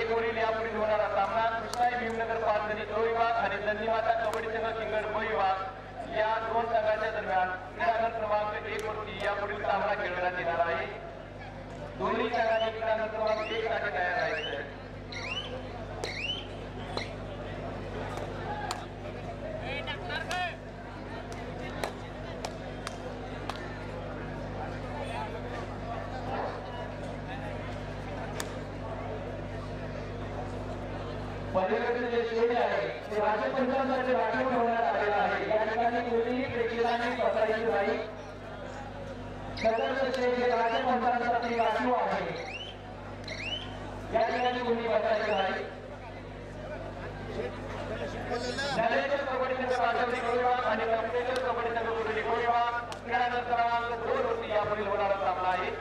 एक वरील यापुढील होणारा सामना कृष्णाई भीमनगर पाचगणी क विभाग आणि दंडीमाता कबड्डी संघ किंगड ब विभाग या दोन संघांच्या दरम्यान क्रीडांगण क्रमांक 1 वरती यापुढील सामना खेळवण्यात येणार आहे। दोन्ही संघांनी क्रीडांगण क्रमांक 1 साठी तयार राहायचे। पलीकडे जे स्टेज आहे ते राज्य पंचायतीचे राखीव ठेवण्यात आलेलं आहे। या ठिकाणी कोणीही प्रेक्षकांनी बसायची नाही। सदरचं स्टेज हे राज्य पंचायतीसाठी राखीव आहे। या ठिकाणी कोणी बसायचं नाही। नरेंद्र कबड्डी संघ पाचगणी क विभाग आणि कपिलेश्वर कबड्डी संघ कुर्ली क विभाग क्रीडांगण क्रमांक 2 वरती यापुढील होणारा सामना आहे।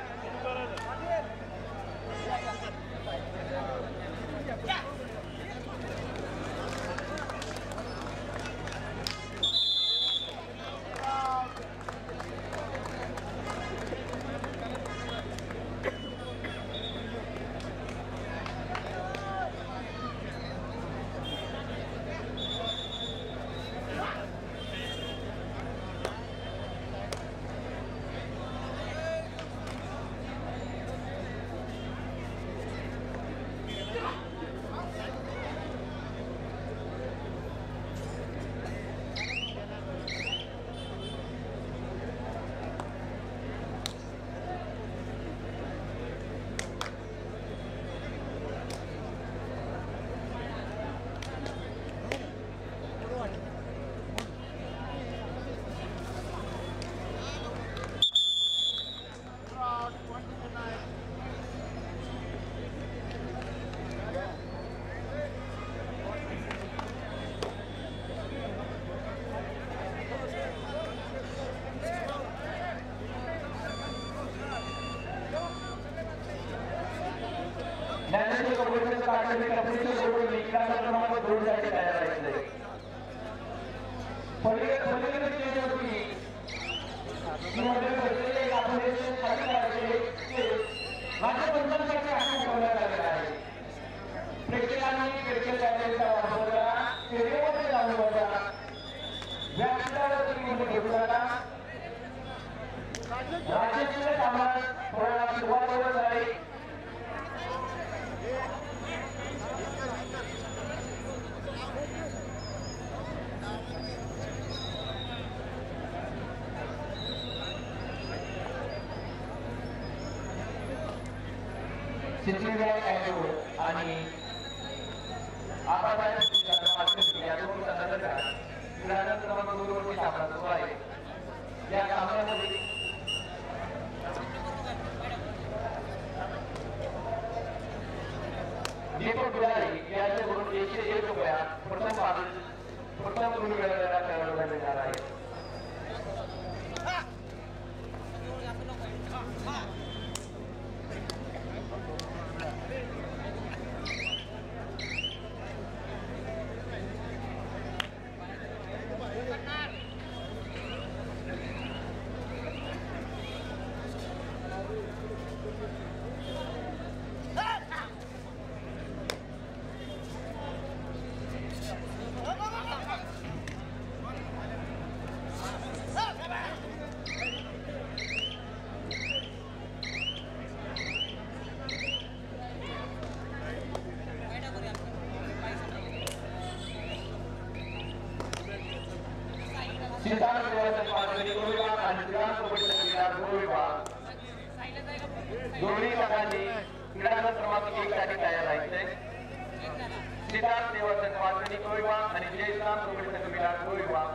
नरेंद्र कबड्डी संघ पाचगणी कपिलेश्वर कबड्डी क्रीडांगण क्रमांक 2 साठी तयार राहायचे। पलीकडे स्टेज होती मध्ये बसलेले आपले खाली करायचे ते राज्य पंचायतीसाठी राखीव ठेवण्यात आलेलं आहे। प्रेक्षकांनी क्रिकेट मॅचचा वापर करा। स्टेडियममध्ये जाऊन बसा। व्यासपीठावरती घेऊ नका। राज्यातील कामात थोडा सुरुवात होत आहे। सिद्धिविनायक आणि आपण या दोन संघांचा क्रीडांगण क्रमांक 2 वरती सामना सुरू आहे। या सामन्यामध्ये दीपक बिलारी यांच्याकडून 101 रुपया प्रथम गुण मिळवणारा खेळाडूला मिळणार आहे। सिद्धार्थ देवाचा पाचगणी क विभाग आणि श्रीराम कबड्डी संघ क विभाग दोन्ही संघांनी क्रीडांगण क्रमांक 1 साठी तयार राहायचे। सिद्धार्थ देवाचा पाचगणी क विभाग आणि जय श्रीराम कबड्डी संघ क विभाग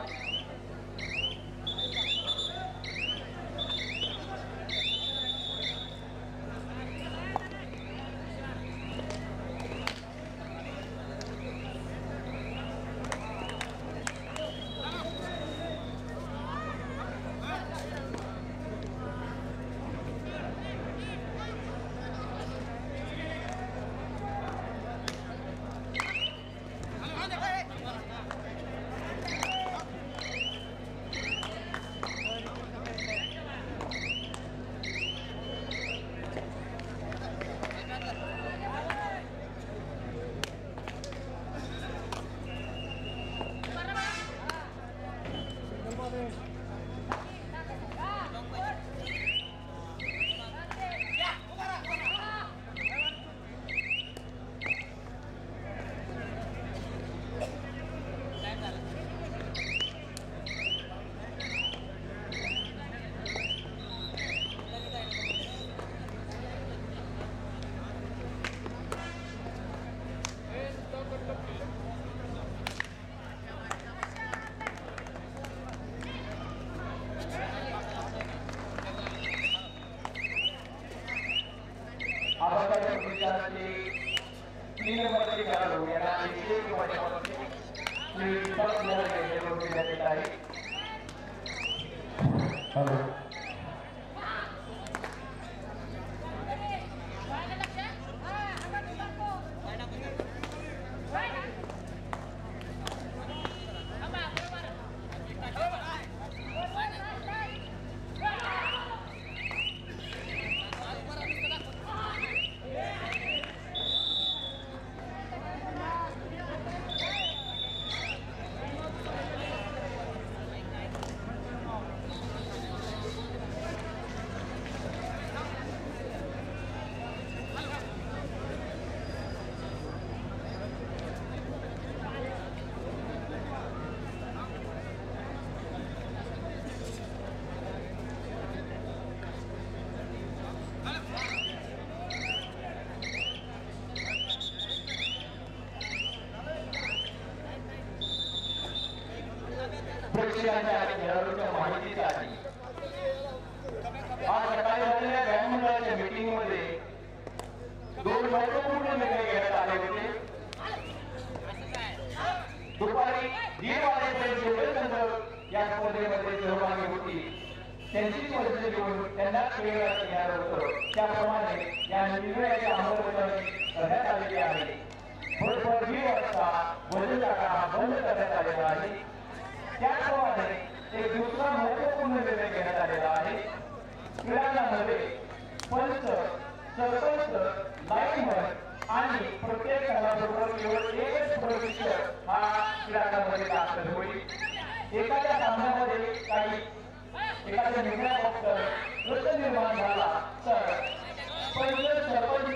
आहे. प्रेक्षकांच्या आणि खेळाडूंच्या माहितीसाठी आज सकाळी झालेल्या व्यायाम मंडळाच्या मीटिंग मध्ये 2 महत्वपूर्ण निर्णय घेण्यात आले होते. दुपारी 1:30 वाजेपर्यंत जेवढे संघ या स्पर्धेमध्ये सहभागी होती त्यांची परिस्थिती घेऊन त्यांना खेळण्यात येणार होतं. त्याप्रमाणे या निर्णयाची अंमलबजावणी करण्यात आलेली आहे. बरोबर 2 वाजता वजन टाका हा बंद करण्यात आलेला आहे. त्याचप्रमाणे एक दुसरा महत्वपूर्ण निर्णय घेण्यात आलेला आहे. क्रीडांगणामध्ये पंच, सरपंच, लाईनमन आणि प्रत्येक संघाबरोबर केवळ एकच प्रशिक्षक हा क्रीडांगणामध्ये दाखल होईल. एखाद्या सामन्यामध्ये एखाद्या निर्णयाबाबत प्रश्न निर्माण झाला तर पंच, सरपंच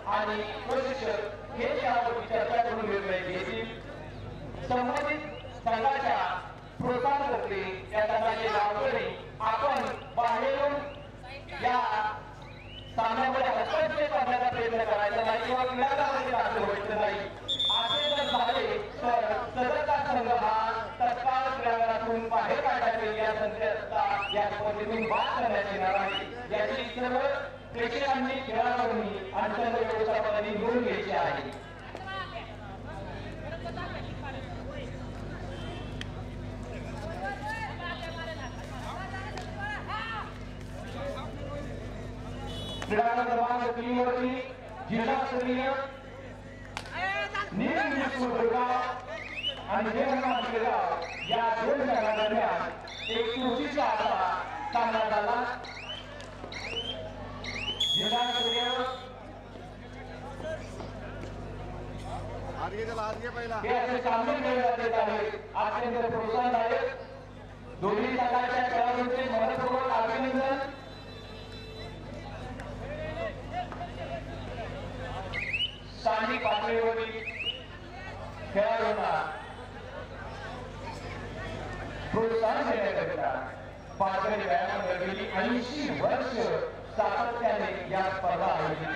आणि प्रशिक्षक हे त्यावर चर्चा करून निर्णय घेतील. संबंधित संघाच्या प्रोत्साहन करते या संघाचे गावकरी आपण बाहेरून या सामन्यामध्ये हस्तक्षेप करण्याचा प्रयत्न करायचा नाही किंवा क्रीडांगणामध्ये दाखल व्हायचं नाही. असे जर झाले तर सदरचा संघ हा तत्काळ क्रीडांगणातून बाहेर काढण्यात येईल. या संघाचा या स्पर्धेतून बाद करण्यात येणार आहे. याची सर्व प्रेक्षकांनी, खेळाडूंनी आणि संघ व्यवस्थापनाने नोंद घ्यायची आहे. क्रीडांगण क्रमांक 3 वरती जिल्हास्तरीय आणि जयगाव या 2 संघांदरम्यान एक कुस्तीचा सामना झाला. जिल्हास्तरीय हे असे सामने खेळले जात आहेत. अत्यंत प्रोत्साहनदायक. दोन्ही संघाच्या खेळाडूंचे मनपूर्वक अभिनंदन. स्थानिक पातळीवरील खेळाडूंना प्रोत्साहन देण्याकरिता पाचगणी व्यायाम मंडळ गेली 80 वर्ष सातत्याने या स्पर्धा आयोजित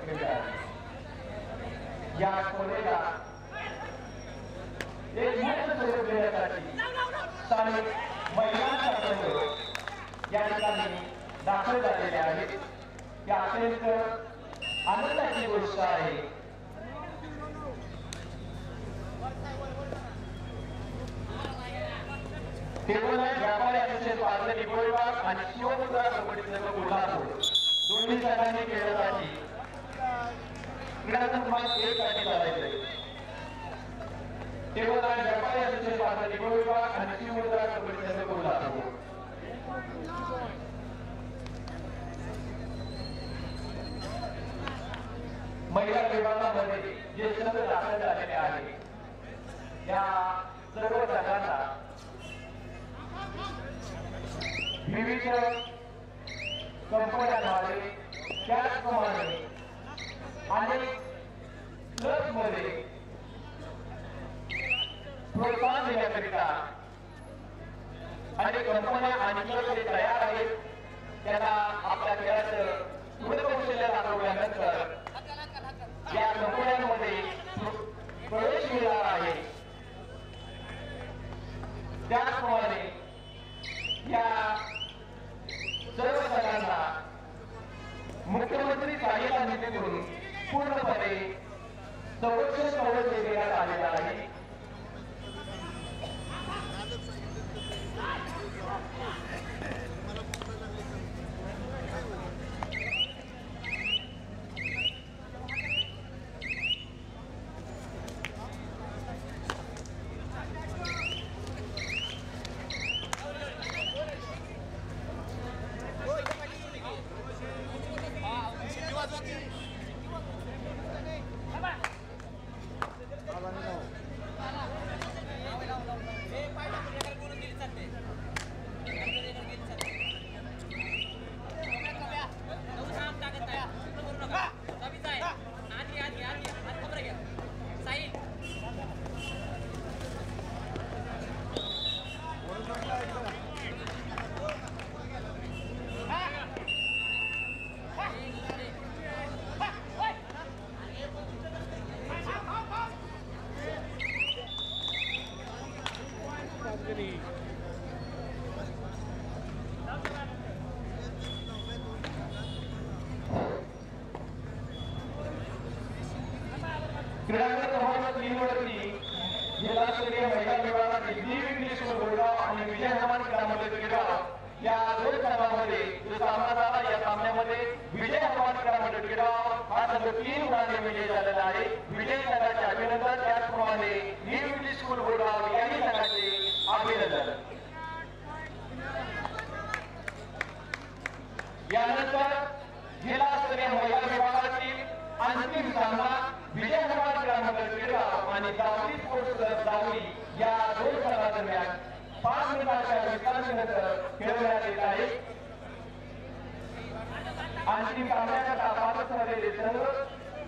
केल्या आहेत. या स्पर्धेला एक मोठं स्वरूप देण्यासाठी स्थानिक महिलांचा संघ या ठिकाणी दाखल झालेले आहेत. ही अत्यंत आनंदाची गोष्ट आहे. व्यापारी असोसिएशन पाचगणी गोळीबार आणि शिवमुद्रा कबड्डी संघ कोल्हापूर दोन्ही संघांनी खेळण्यासाठी क्रीडांगण क्रमांक 1 साठी चालायचे. व्यापारी असोसिएशन पाचगणी गोळीबार आणि शिवमुद्रा कबड्डी संघ कोल्हापूर. महिला विभागामध्ये जे संघ दाखल झालेले आहे या सर्व संघांना विविध कंपन्यांद्वारे त्याचप्रमाणे अनेक क्लबमध्ये प्रोत्साहन देण्याकरिता अनेक कंपन्या आणि क्लब जे तयार आहेत त्यांना आपल्या खेळाचं गुणकौशल्य दाखवल्यानंतर या कंपन्यांमध्ये प्रवेश मिळणार आहे. त्याचप्रमाणे या सर्व संघांना मुख्यमंत्री सहाय्यता निधीतून पूर्णपणे संरक्षण कवच देण्यात आलेलं आहे. क्रीडांगण क्रमांक 3 वरती जिल्हास्तरीय महिला विभागातील न्यू इंग्लिश स्कूल गोरेगाव आणि विजय हनुमान क्रीडा मंडळ गोरेगाव या दोन संघांमध्ये जो सामना झाला, या सामन्यामध्ये विजय हनुमान क्रीडा मंडळ गोरेगाव हा संघ 3 गुणांनी विजयी झालेला आहे. विजयी संघाचे अभिनंदन. त्याचप्रमाणे न्यू इंग्लिश स्कूल गोरेगाव याही संघाचे अभिनंदन. यानंतर जिल्हास्तरीय महिला विभागातील अंतिम सामना विजय हनुमान क्रीडा मंडळ गोरेगाव आणि दावली स्पोर्ट्स क्लब दावली या दोन संघांदरम्यान 5 मिनिटांच्या विश्रांतीनंतर खेळवण्यात येत आहे. अंतिम सामन्याकरता पात्र ठरलेले संघ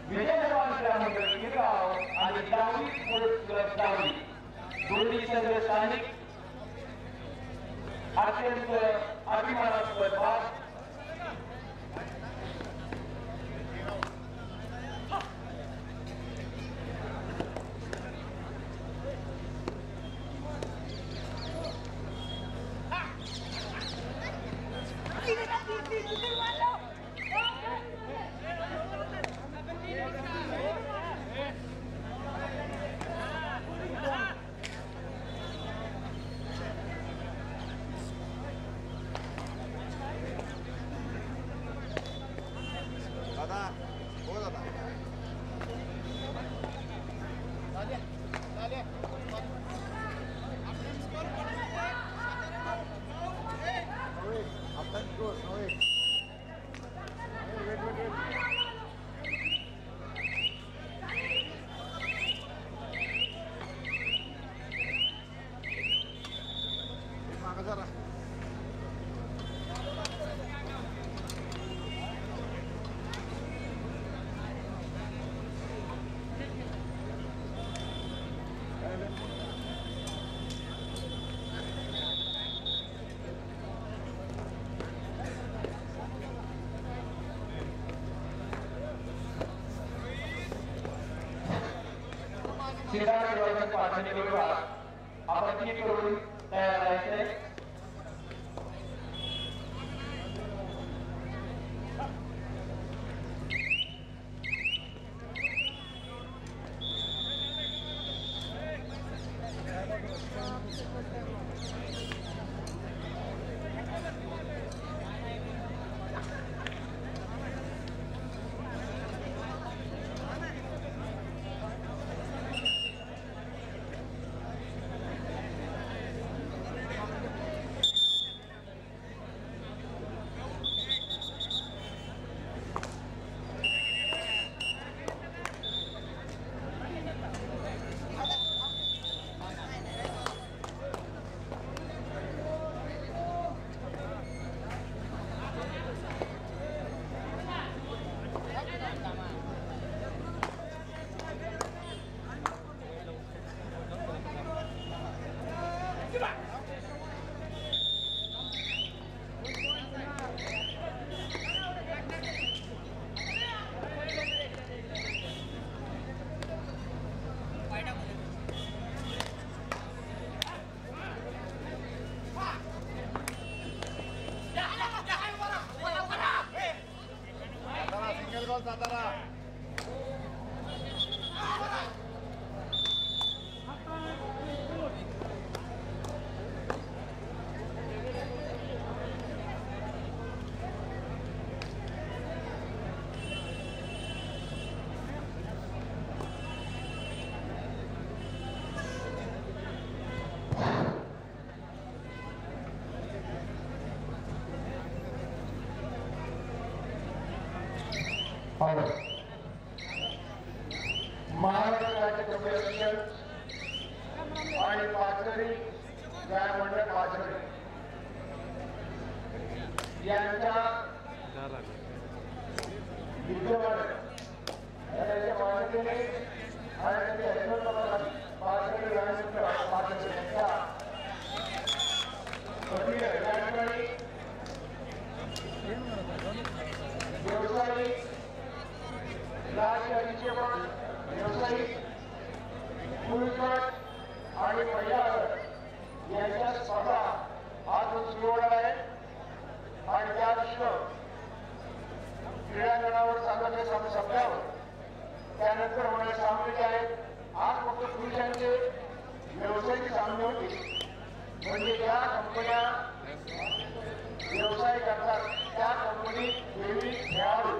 विजय हनुमान क्रीडा मंडळ गोरेगाव आणि दावली स्पोर्ट्स क्लब दावली. दोन्ही संघ स्थानिक अत्यंत अभिमानास्पद भाग सीधा निर्वाचन पाठवणे विभाग आपण क्लिक करून तयार राहायचे. महाराष्ट्र राज्य कॉर्पोरेशन आणि पाचगणी न्यायमंडळ पाचगणी यांच्या विद्यमान याच्या मान्यतेने आणि त्यांच्या हेतूप्रमाणे पाचगणी न्यायमंडळ पाचगणी यांच्या वतीने या ठिकाणी व्यावसायिक राजकीय व्यावसायिक पुरुषगट आणि महिला यांच्या शब्दावर त्यानंतर होणारे सामने जे आहेत आज फक्त पुरुषांचे व्यावसायिक सामने होते म्हणजे ज्या कंपन्या व्यवसाय करतात त्या कंपनीत नेहमी खेळाडू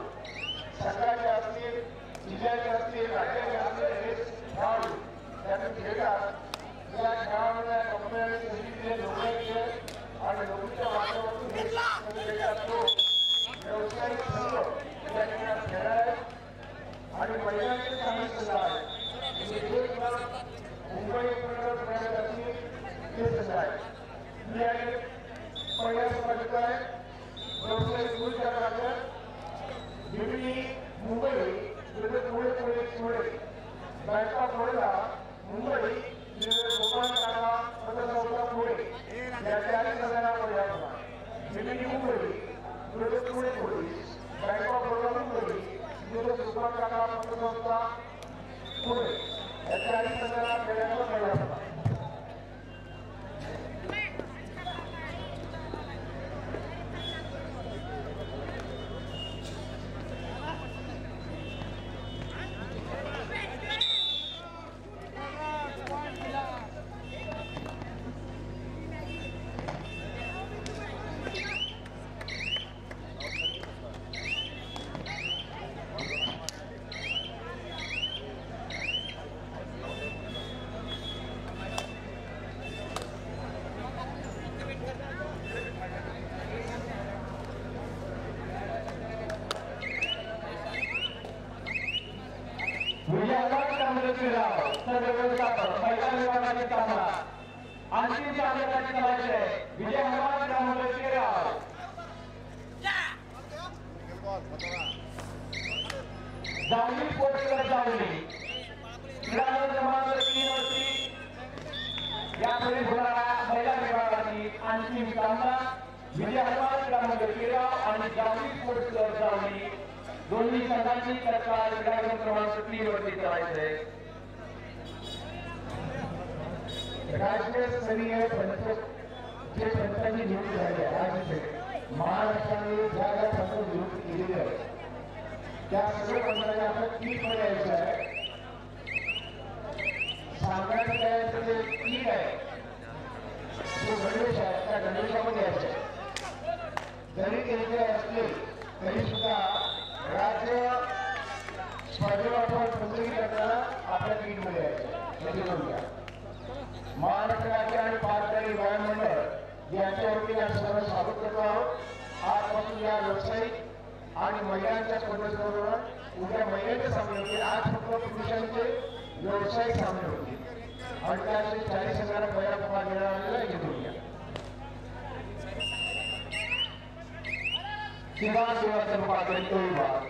संघाचे असतील जिल्ह्याचे असतील राज्याचे असतील हे खेळाडू त्यांनी खेळतात या खेळाडूंना कंपन्याने सांगितले नोकऱ्या केले आणि नोकरीच्या माध्यमातून तो व्यावसायिक संघ या ठिकाणी खेळाडू आणि महिलांचे चांगले संघ आहे मुंबई पुण्यात असतील ते संघ आहे मी आहे पहिल्या संघाचा आहे व्यवसायिक गुण करण्याचं दिल्ली मुंबई पुणे बँक ऑफ बडोदा मुंबई गोपाळ टाटा पतसंस्था पुणे या चारही संघांमध्ये आपण Delhi Mumbai Pune police bank of Baroda Mumbai Gopal Tata पतसंस्था पुणे या चारही संघांना खेळण्याचा प्रयत्न अंतिम सामन्याची लढाई आहे विजय हनुमान ग्रामोदय केराव जावली पोटकर जावली क्रीडा क्रमांक 3 वरती यापुढे होणारा महिला विभागाची अंतिम सामना विजय हनुमान ग्रामोदय केराव आणि जावली पोटकर जावली दोन्ही संघांची तत्काळ क्रीडा क्रमांक 3 वरती चालायचं आहे राज्यस्तरीय जे पंचांची नियुक्ती झाली आहे राज्य महाराष्ट्राने ज्या ज्या पंच नियुक्ती केलेली आहे त्या सर्व पंचांना आपण पीठ मध्ये यायचं आहे सामन्याचं जे पीठ आहे तो गणवेश आहे त्या गणवेशामध्ये यायचं आहे जरी ते असले तरी सुद्धा राज्य स्पर्धेला आपण पसंती करताना आपल्या पीठ मध्ये यायचं महाराष्ट्र राज्य आणि पारकारी व्यायाम मंडळ यांच्या वतीने सर्व स्वागत करतो आहोत आजपासून या व्यावसायिक आणि महिलांच्या स्पर्धेबरोबर उद्या महिलांचे सामने होते आज फक्त पुरुषांचे व्यावसायिक सामने होते आणि त्याचे 40 संघांना पहिला पुकार देण्यात आलेला घेऊन घ्या किमान सेवाचं पातळी तो विभाग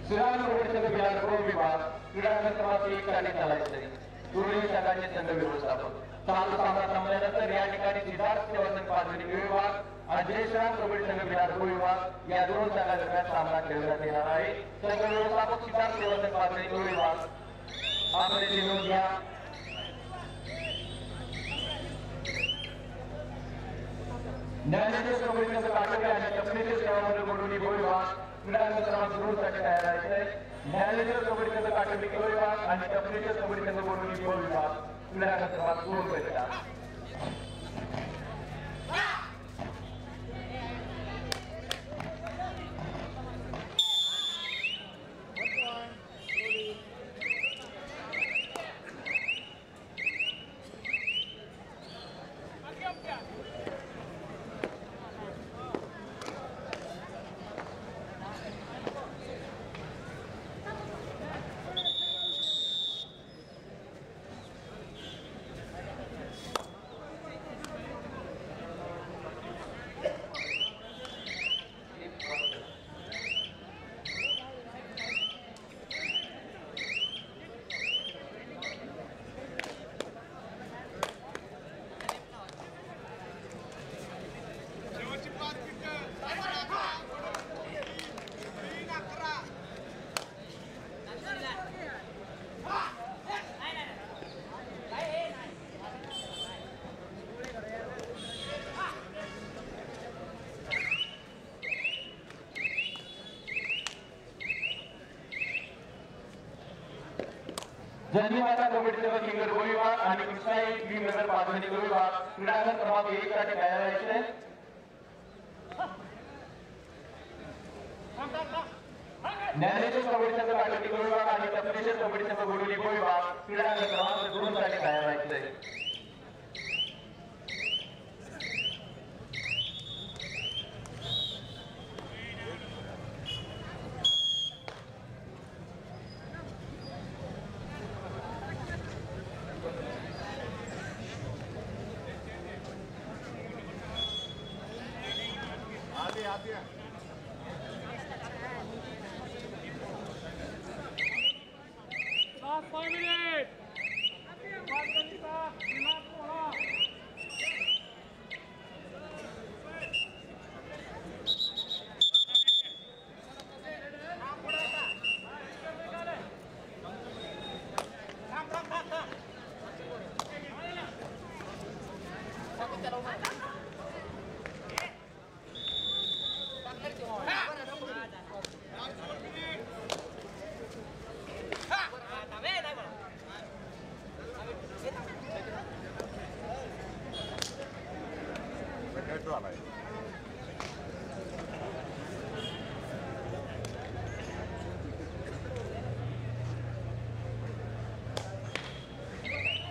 श्रीराम रोडचे विभाग क्रीडा क्रमांक 1 साठी चालायचं दोन्ही संघांचे संघ व्यवस्थापक चालू सामना संपल्यानंतर या ठिकाणी सिद्धार्थ सेवा संघ पाचगणी विभाग आणि जयश्राम कबड्डी संघ विराट विभाग या दोन संघांदरम्यान सामना खेळवण्यात येणार आहे संघ व्यवस्थापक सिद्धार्थ सेवा संघ पाचगणी विभाग आपण नोंद घ्या न्यायालयाचे कबड्डी संघ काटोली आणि तपनीचे सेवामध्ये बोडवली विभाग क्रीडा क्रमांक 2 साठी तयार आहे न्यायालयाचे कबड्डी संघ काटोली विभाग आणि तपनीचे कबड्डी संघ बोडवली विभाग क्रीडा क्रमांक 2 करतात धन्यवाद कबड्डी संघ किंगड विभाग आणि कृष्णाई भीमनगर पाचगणी विभाग क्रीडांगण क्रमांक 1 साठी तयार राहायचे. ज्ञानेश्वर कबड्डी संघ काटोली विभाग आणि कपिलेश्वर कबड्डी संघ गोडोली विभाग क्रीडांगण क्रमांक 2 साठी तयार राहायचे.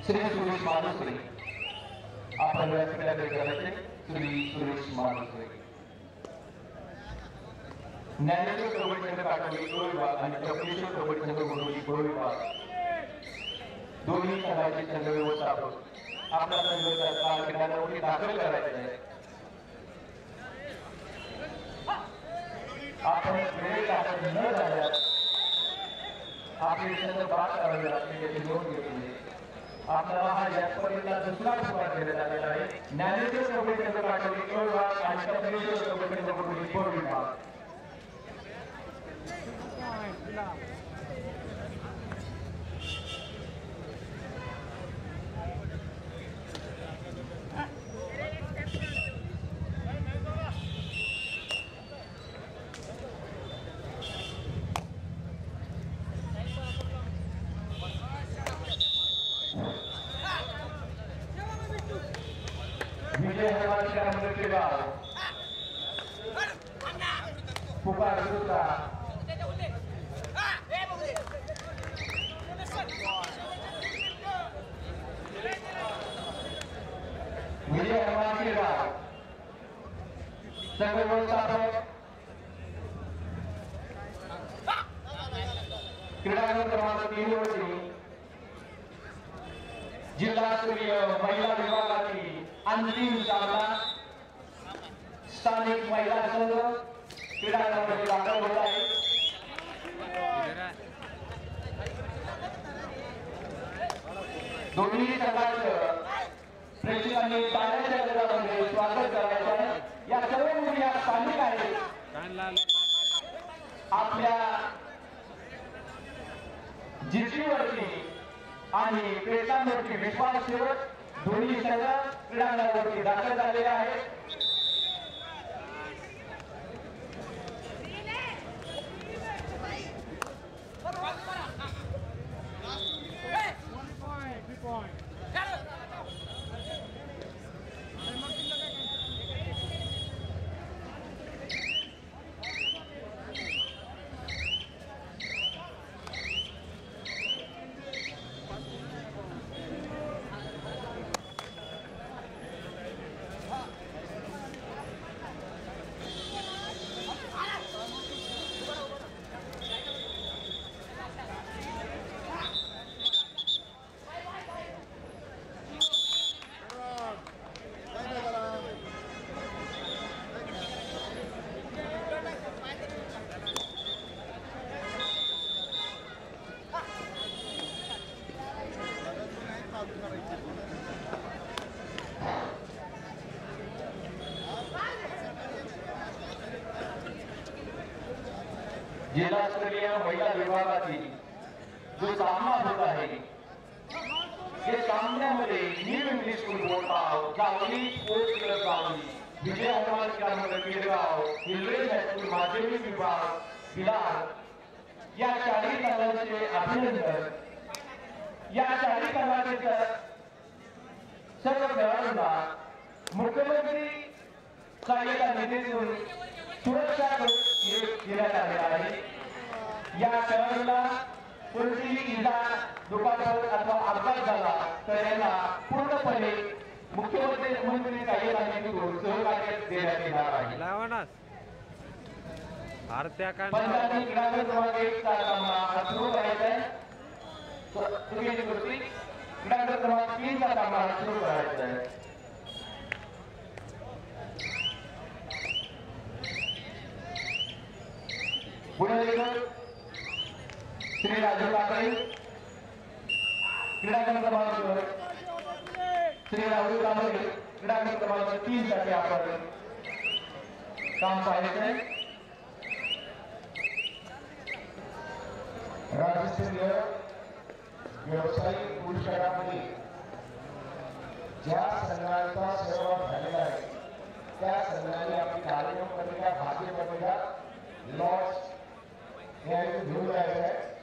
श्री सुरेश मालुसरे आपण व्यासपीठाकडे करायचे. श्री सुरेश मालुसरे ज्ञानेश्वर कबड्डी संघ काटोली विभाग आणि कपिलेश्वर कबड्डी संघ गोडोली विभाग दोन्ही संघाचे संघ व्यवस्थापक आपला संघ क्रीडांगणावरती दाखल करायचा आहे. आपण वेळ दाखल न झाल्यास आपले संघ बाद करावे लागते त्याची नोंद घेतली. आपल्याला हा यापर्यंत दुसरा पुकार देण्यात आलेला आहे. ज्ञानेश्वर कबड्डी संघ काटोली विभाग आणि कपिलेश्वर कबड्डी संघ गोडोली विभाग विजय हनुमान गाव पुकार दुसरा विजय हनुमान गाव संघ व्यवस्थापक क्रीडांगण क्रमांक 3 वरती जिल्हास्तरीय महिला विभागातील अंतिम सामना स्थानिक महिला संघ क्रीडांगणामध्ये दाखल होत आहे. दोन्ही संघांचं प्रेक्षकांनी टाळ्यांच्या गजरामध्ये स्वागत करायचं आहे. या सर्व मुली या स्थानिक आहेत. आपल्या जिद्दीवरती आणि पेटांवरती विश्वास ठेवत दोन्ही संघ क्रीडांगणावरती दाखल झालेले आहेत. जिल्हास्तरीय महिला विभागातील जो सामना होत आहे या सामन्यामध्ये new English school Bolgaon, Javali sports club Javali, Vijay Hanuman क्रीडा मंडळ गिरगाव, हिरवेज हायस्कूल माध्यमिक विभाग भिलार या 40 संघांचे अभिनंदन या चारही संघाचे सर्व खेळाडूंना मुख्यमंत्री सहाय्यता निधीतून सुरक्षा करून देण्यात आलेला आहे। या खेळाडूला कोणतीही इजा दुखापत अथवा अपघात झाला तर यांना पूर्णपणे मुख्यमंत्री सहाय्यता निधीतून सहकार्य देण्यात येणार आहे। पंचायती क्रीडांगण क्रमांक 1 चा सामना सुरू करायचा आहे। क्रीडांगण क्रमांक 3 चा सामना सुरू करायचा आहे। पुणे श्री राजू काकडे क्रीडांगण क्रमांक श्री राहुल कांबळे क्रीडांगण क्रमांक 3 साठी आपण काम पाहायचं आहे। राज्यस्तरीय व्यावसायिक पुरस्कारामध्ये ज्या संघाचा सहभाग झालेला आहे त्या संघाने आपली कार्यक्रम पत्रिका भाग्य पत्रिका लॉस घेऊन जायचं आहे।